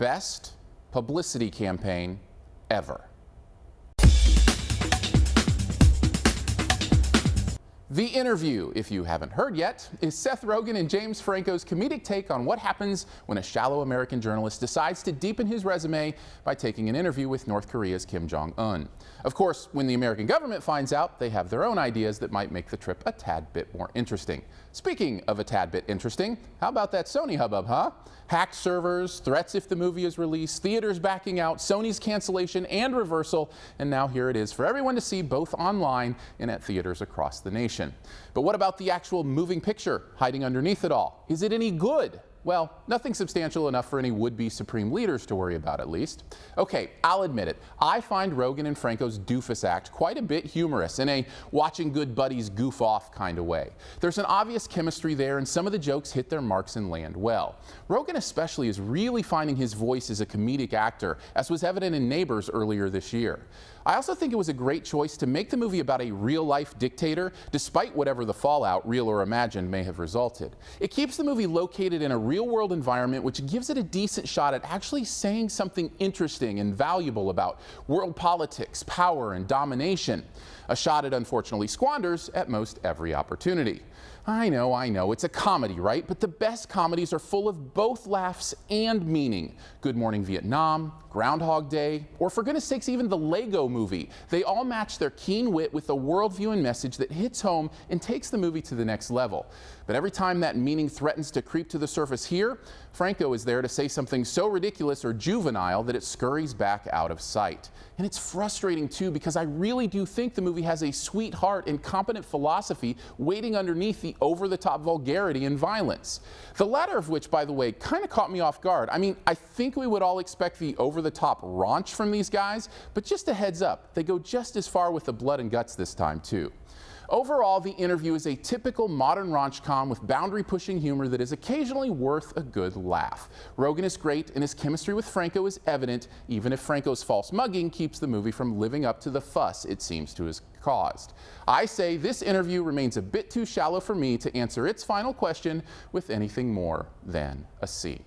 best publicity campaign ever. The Interview, if you haven't heard yet, is Seth Rogen and James Franco's comedic take on what happens when a shallow American journalist decides to deepen his resume by taking an interview with North Korea's Kim Jong-un. Of course, when the American government finds out, they have their own ideas that might make the trip a tad bit more interesting. Speaking of a tad bit interesting, how about that Sony hubbub, huh? Hacked servers, threats if the movie is released, theaters backing out, Sony's cancellation and reversal, and now here it is for everyone to see both online and at theaters across the nation. But what about the actual moving picture hiding underneath it all? Is it any good? Well, nothing substantial enough for any would-be supreme leaders to worry about, at least. Okay, I'll admit it. I find Rogen and Franco's doofus act quite a bit humorous in a watching good buddies goof off kind of way. There's an obvious chemistry there, and some of the jokes hit their marks and land well. Rogen especially is really finding his voice as a comedic actor, as was evident in Neighbors earlier this year. I also think it was a great choice to make the movie about a real-life dictator, despite whatever the fallout, real or imagined, may have resulted. It keeps the movie located in a real-world environment, which gives it a decent shot at actually saying something interesting and valuable about world politics, power, and domination. A shot it unfortunately squanders at most every opportunity. I know, it's a comedy, right? But the best comedies are full of both laughs and meaning. Good Morning Vietnam, Groundhog Day, or for goodness sakes, even the Lego Movie. They all match their keen wit with a worldview and message that hits home and takes the movie to the next level. But every time that meaning threatens to creep to the surface here, Franco is there to say something so ridiculous or juvenile that it scurries back out of sight. And it's frustrating too, because I really do think the movie has a sweet heart and competent philosophy waiting underneath the over-the-top vulgarity and violence. The latter of which, by the way, kind of caught me off guard. I mean, I think we would all expect the over-the-top raunch from these guys, but just a heads up, they go just as far with the blood and guts this time too. Overall, The Interview is a typical modern raunch-com with boundary-pushing humor that is occasionally worth a good laugh. Rogen is great, and his chemistry with Franco is evident, even if Franco's false mugging keeps the movie from living up to the fuss it seems to have caused. I say this interview remains a bit too shallow for me to answer its final question with anything more than a C.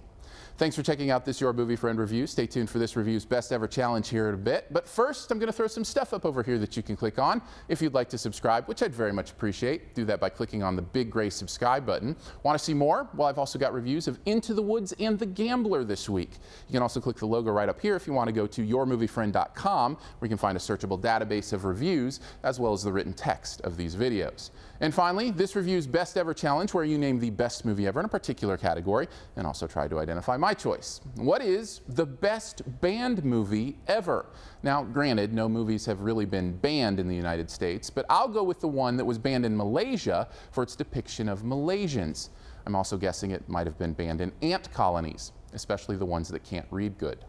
Thanks for checking out this Your Movie Friend review. Stay tuned for this review's best ever challenge here in a bit. But first, I'm going to throw some stuff up over here that you can click on if you'd like to subscribe, which I'd very much appreciate. Do that by clicking on the big gray subscribe button. Want to see more? Well, I've also got reviews of Into the Woods and The Gambler this week. You can also click the logo right up here if you want to go to yourmoviefriend.com, where you can find a searchable database of reviews as well as the written text of these videos. And finally, this review's best ever challenge, where you name the best movie ever in a particular category and also try to identify my choice. What is the best banned movie ever? Now, granted, no movies have really been banned in the United States, but I'll go with the one that was banned in Malaysia for its depiction of Malaysians. I'm also guessing it might have been banned in ant colonies, especially the ones that can't read good.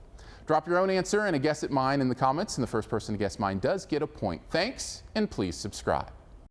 Drop your own answer and a guess at mine in the comments, and the first person to guess mine does get a point. Thanks, and please subscribe.